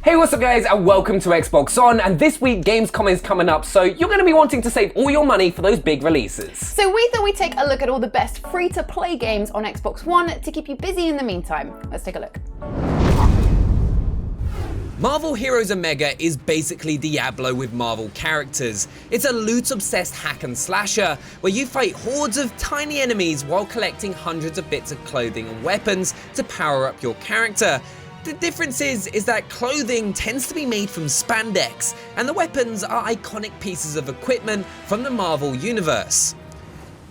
Hey, what's up guys, and welcome to Xbox On, and this week Gamescom is coming up, so you're going to be wanting to save all your money for those big releases. So we thought we'd take a look at all the best free-to-play games on Xbox One to keep you busy in the meantime. Let's take a look. Marvel Heroes Omega is basically Diablo with Marvel characters. It's a loot-obsessed hack and slasher where you fight hordes of tiny enemies while collecting hundreds of bits of clothing and weapons to power up your character. The difference is that clothing tends to be made from spandex, and the weapons are iconic pieces of equipment from the Marvel universe.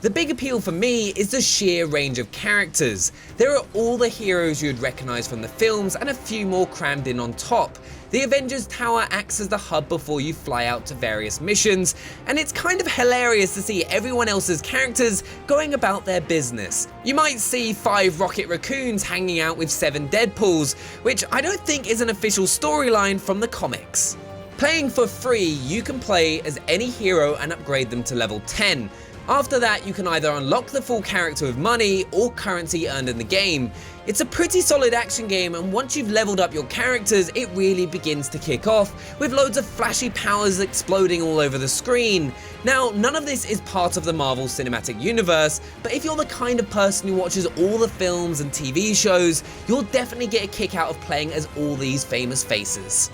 The big appeal for me is the sheer range of characters. There are all the heroes you'd recognise from the films and a few more crammed in on top. The Avengers Tower acts as the hub before you fly out to various missions, and it's kind of hilarious to see everyone else's characters going about their business. You might see 5 Rocket Raccoons hanging out with 7 Deadpools, which I don't think is an official storyline from the comics. Playing for free, you can play as any hero and upgrade them to level 10. After that, you can either unlock the full character with money or currency earned in the game. It's a pretty solid action game, and once you've leveled up your characters, it really begins to kick off, with loads of flashy powers exploding all over the screen. Now, none of this is part of the Marvel Cinematic Universe, but if you're the kind of person who watches all the films and TV shows, you'll definitely get a kick out of playing as all these famous faces.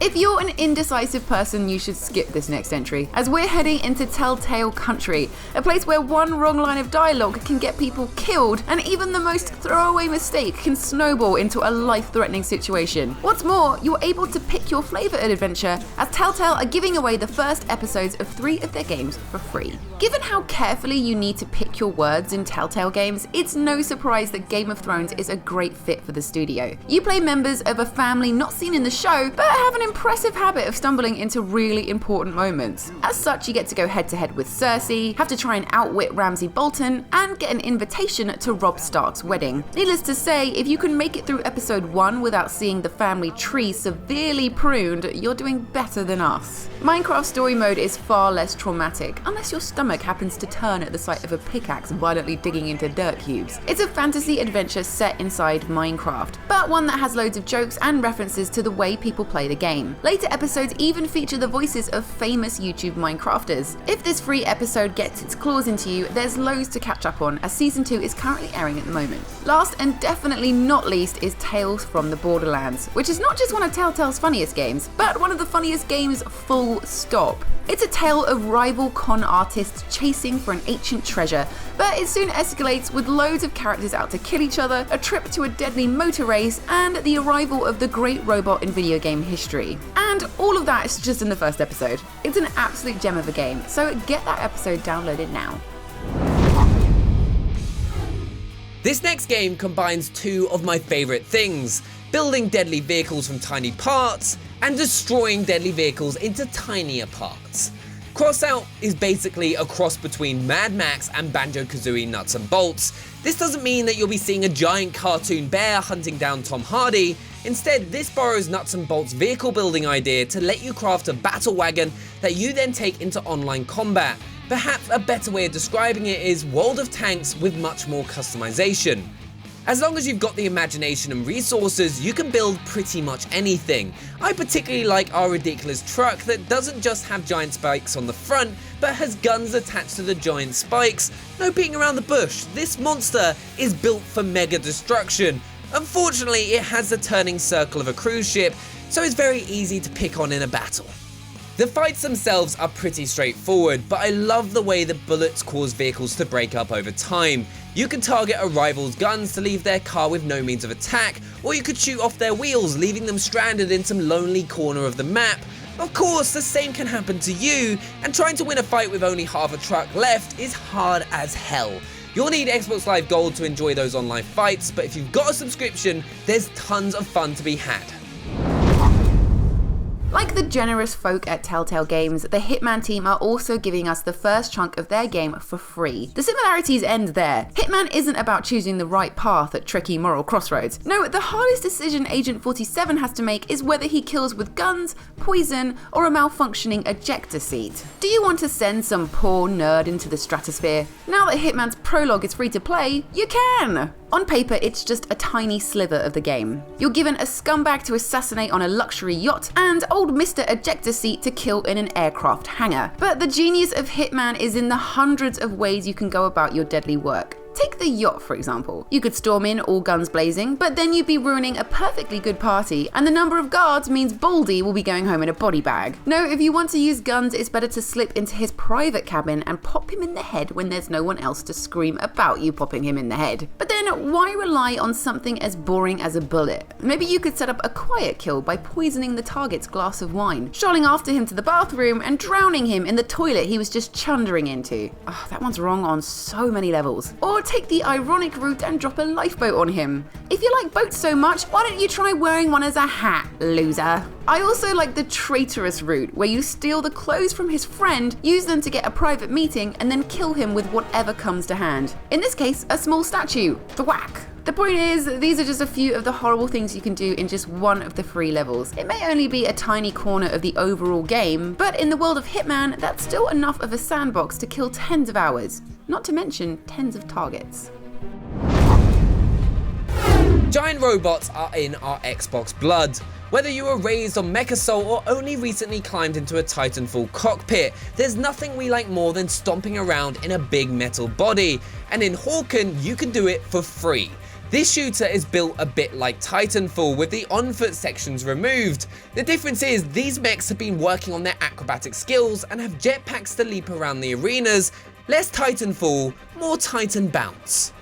If you're an indecisive person, you should skip this next entry, as we're heading into TellTale country, a place where one wrong line of dialogue can get people killed, and even the most throwaway mistake can snowball into a life-threatening situation. What's more, you're able to pick your flavour of adventure, as TellTale are giving away the first episodes of 3 of their games for free. Given how carefully you need to pick your words in TellTale games, it's no surprise that Game of Thrones is a great fit for the studio. You play members of a family not seen in the show, but have an impressive habit of stumbling into really important moments. As such, you get to go head-to-head with Cersei, have to try and outwit Ramsay Bolton, and get an invitation to Robb Stark's wedding. Needless to say, if you can make it through episode 1 without seeing the family tree severely pruned, you're doing better than us. Minecraft story mode is far less traumatic, unless your stomach happens to turn at the sight of a pickaxe violently digging into dirt cubes. It's a fantasy adventure set inside Minecraft, but one that has loads of jokes and references to the way people play the game. Later episodes even feature the voices of famous YouTube Minecrafters. If this free episode gets its claws into you, there's loads to catch up on, as season 2 is currently airing at the moment. Last and definitely not least is Tales from the Borderlands, which is not just one of TellTale's funniest games, but one of the funniest games full stop. It's a tale of rival con artists chasing for an ancient treasure, but it soon escalates with loads of characters out to kill each other, a trip to a deadly motor race, and the arrival of the great robot in video game history. And all of that is just in the first episode. It's an absolute gem of a game, so get that episode downloaded now. This next game combines 2 of my favourite things: building deadly vehicles from tiny parts, and destroying deadly vehicles into tinier parts. Crossout is basically a cross between Mad Max and Banjo-Kazooie Nuts and Bolts. This doesn't mean that you'll be seeing a giant cartoon bear hunting down Tom Hardy. Instead, this borrows Nuts and Bolts' vehicle building idea to let you craft a battle wagon that you then take into online combat. Perhaps a better way of describing it is World of Tanks with much more customization. As long as you've got the imagination and resources, you can build pretty much anything. I particularly like our ridiculous truck that doesn't just have giant spikes on the front, but has guns attached to the giant spikes. No beating around the bush, this monster is built for mega destruction. Unfortunately, it has the turning circle of a cruise ship, so it's very easy to pick on in a battle. The fights themselves are pretty straightforward, but I love the way the bullets cause vehicles to break up over time. You can target a rival's guns to leave their car with no means of attack, or you could shoot off their wheels, leaving them stranded in some lonely corner of the map. Of course, the same can happen to you, and trying to win a fight with only half a truck left is hard as hell. You'll need Xbox Live Gold to enjoy those online fights, but if you've got a subscription, there's tons of fun to be had. Like the generous folk at TellTale Games, the Hitman team are also giving us the first chunk of their game for free. The similarities end there. Hitman isn't about choosing the right path at tricky moral crossroads. No, the hardest decision Agent 47 has to make is whether he kills with guns, poison, or a malfunctioning ejector seat. Do you want to send some poor nerd into the stratosphere? Now that Hitman's prologue is free to play, you can! On paper, it's just a tiny sliver of the game. You're given a scumbag to assassinate on a luxury yacht and old Mr. Ejector Seat to kill in an aircraft hangar. But the genius of Hitman is in the hundreds of ways you can go about your deadly work. Take the yacht, for example. You could storm in all guns blazing, but then you'd be ruining a perfectly good party, and the number of guards means Baldy will be going home in a body bag. No, if you want to use guns, it's better to slip into his private cabin and pop him in the head when there's no one else to scream about you popping him in the head. But then, why rely on something as boring as a bullet? Maybe you could set up a quiet kill by poisoning the target's glass of wine, strolling after him to the bathroom and drowning him in the toilet he was just chundering into. Oh, that one's wrong on so many levels. Or take the ironic route and drop a lifeboat on him. If you like boats so much, why don't you try wearing one as a hat, loser? I also like the traitorous route, where you steal the clothes from his friend, use them to get a private meeting, and then kill him with whatever comes to hand. In this case, a small statue. Thwack! The point is, these are just a few of the horrible things you can do in just one of the 3 levels. It may only be a tiny corner of the overall game, but in the world of Hitman, that's still enough of a sandbox to kill tens of hours, not to mention tens of targets. Giant robots are in our Xbox blood. Whether you were raised on MechAssault or only recently climbed into a Titanfall cockpit, there's nothing we like more than stomping around in a big metal body, and in Hawken you can do it for free. This shooter is built a bit like Titanfall, with the on-foot sections removed. The difference is these mechs have been working on their acrobatic skills and have jetpacks to leap around the arenas. Less Titanfall, more Titan bounce.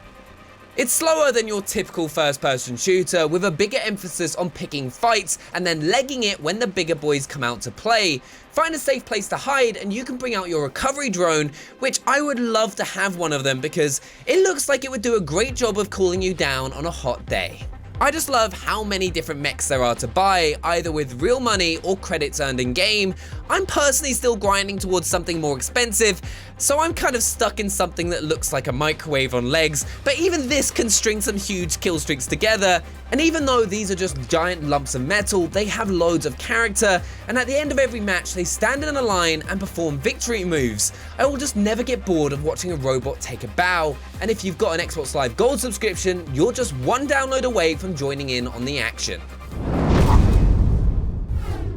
It's slower than your typical first-person shooter, with a bigger emphasis on picking fights and then legging it when the bigger boys come out to play. Find a safe place to hide and you can bring out your recovery drone, which I would love to have one of them because it looks like it would do a great job of cooling you down on a hot day. I just love how many different mechs there are to buy, either with real money or credits earned in game. I'm personally still grinding towards something more expensive, so I'm kind of stuck in something that looks like a microwave on legs, but even this can string some huge kill streaks together. And even though these are just giant lumps of metal, they have loads of character, and at the end of every match they stand in a line and perform victory moves. I will just never get bored of watching a robot take a bow, and if you've got an Xbox Live Gold subscription, you're just one download away from joining in on the action.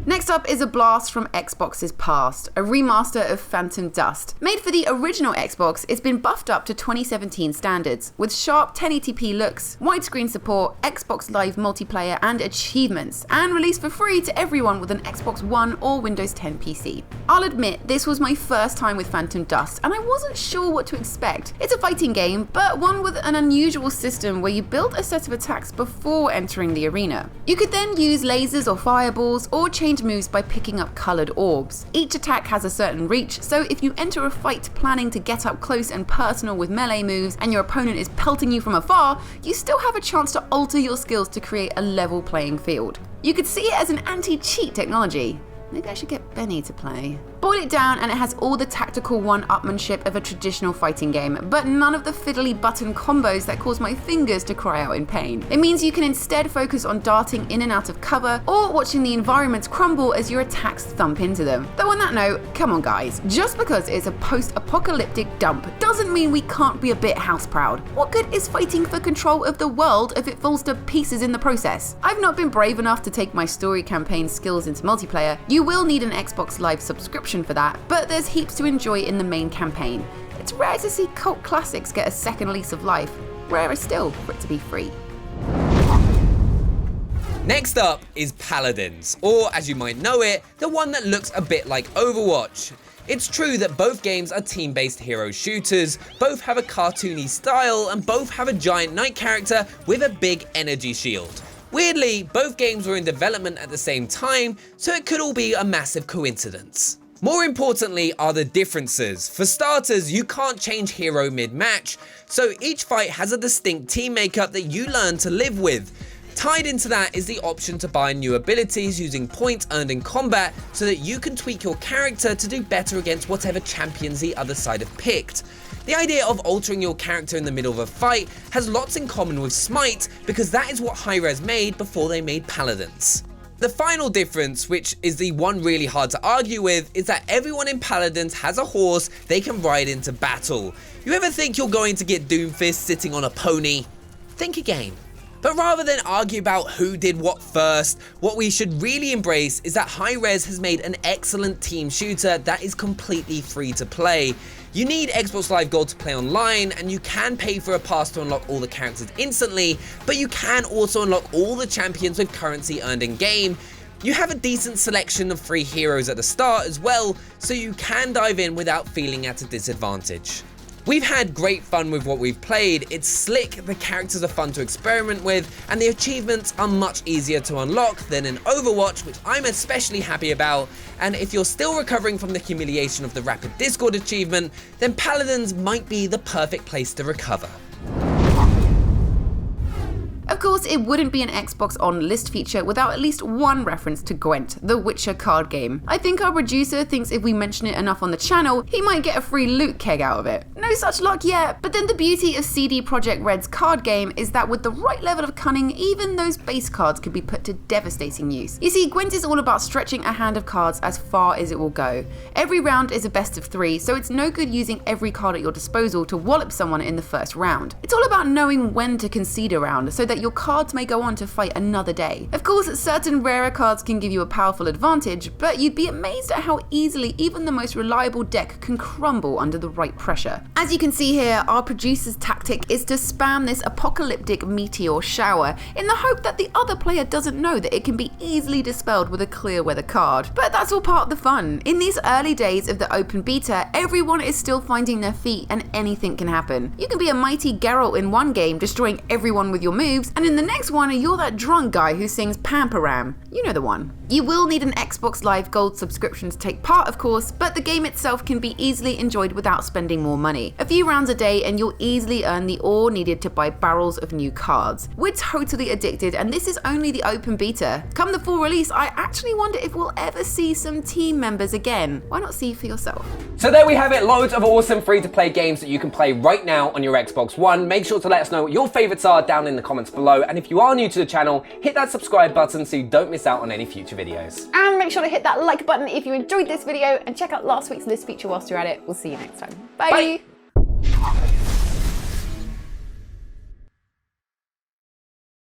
Next up is a blast from Xbox's past, a remaster of Phantom Dust. Made for the original Xbox, it's been buffed up to 2017 standards, with sharp 1080p looks, widescreen support, Xbox Live multiplayer and achievements, and released for free to everyone with an Xbox One or Windows 10 PC. I'll admit, this was my first time with Phantom Dust, and I wasn't sure what to expect. It's a fighting game, but one with an unusual system where you build a set of attacks before entering the arena. You could then use lasers or fireballs, or change moves by picking up coloured orbs. Each attack has a certain reach, so if you enter a fight planning to get up close and personal with melee moves and your opponent is pelting you from afar, you still have a chance to alter your skills to create a level playing field. You could see it as an anti-cheat technology. Maybe I should get Benny to play. Boil it down and it has all the tactical one-upmanship of a traditional fighting game, but none of the fiddly button combos that cause my fingers to cry out in pain. It means you can instead focus on darting in and out of cover or watching the environments crumble as your attacks thump into them. Though on that note, come on guys, just because it's a post-apocalyptic dump doesn't mean we can't be a bit house-proud. What good is fighting for control of the world if it falls to pieces in the process? I've not been brave enough to take my story campaign skills into multiplayer. You will need an Xbox Live subscription for that, but there's heaps to enjoy in the main campaign. It's rare to see cult classics get a second lease of life, rarer still for it to be free. Next up is Paladins, or as you might know it, the one that looks a bit like Overwatch. It's true that both games are team-based hero shooters, both have a cartoony style, and both have a giant knight character with a big energy shield. Weirdly, both games were in development at the same time, so it could all be a massive coincidence. More importantly are the differences. For starters, you can't change hero mid-match, so each fight has a distinct team makeup that you learn to live with. Tied into that is the option to buy new abilities using points earned in combat so that you can tweak your character to do better against whatever champions the other side have picked. The idea of altering your character in the middle of a fight has lots in common with Smite because that is what Hi-Rez made before they made Paladins. The final difference, which is the one really hard to argue with, is that everyone in Paladins has a horse they can ride into battle. You ever think you're going to get Doomfist sitting on a pony? think again. But rather than argue about who did what first, what we should really embrace is that Hi-Rez has made an excellent team shooter that is completely free to play. You need Xbox Live Gold to play online, and you can pay for a pass to unlock all the characters instantly, but you can also unlock all the champions with currency earned in game. You have a decent selection of free heroes at the start as well, so you can dive in without feeling at a disadvantage. We've had great fun with what we've played. It's slick, the characters are fun to experiment with, and the achievements are much easier to unlock than in Overwatch, which I'm especially happy about. And if you're still recovering from the humiliation of the Rapid Discord achievement, then Paladins might be the perfect place to recover. Of course, it wouldn't be an Xbox On list feature without at least one reference to Gwent, the Witcher card game. I think our producer thinks if we mention it enough on the channel, he might get a free loot keg out of it. No such luck yet, but then the beauty of CD Projekt Red's card game is that with the right level of cunning, even those base cards could be put to devastating use. You see, Gwent is all about stretching a hand of cards as far as it will go. Every round is a best of 3, so it's no good using every card at your disposal to wallop someone in the first round. It's all about knowing when to concede a round so that your cards may go on to fight another day. Of course, certain rarer cards can give you a powerful advantage, but you'd be amazed at how easily even the most reliable deck can crumble under the right pressure. As you can see here, our producer's tactic is to spam this apocalyptic meteor shower in the hope that the other player doesn't know that it can be easily dispelled with a clear weather card. But that's all part of the fun. In these early days of the open beta, everyone is still finding their feet and anything can happen. You can be a mighty Geralt in one game, destroying everyone with your moves, and in the next one, you're that drunk guy who sings Pamparam. You know the one. You will need an Xbox Live Gold subscription to take part, of course, but the game itself can be easily enjoyed without spending more money. A few rounds a day and you'll easily earn the ore needed to buy barrels of new cards. We're totally addicted, and this is only the open beta. Come the full release, I actually wonder if we'll ever see some team members again. Why not see for yourself? So there we have it, loads of awesome free-to-play games that you can play right now on your Xbox One. Make sure to let us know what your favorites are down in the comments below, and if you are new to the channel, hit that subscribe button so you don't miss out on any future videos. And make sure to hit that like button if you enjoyed this video, and check out last week's list feature whilst you're at it. We'll see you next time. Bye. Bye.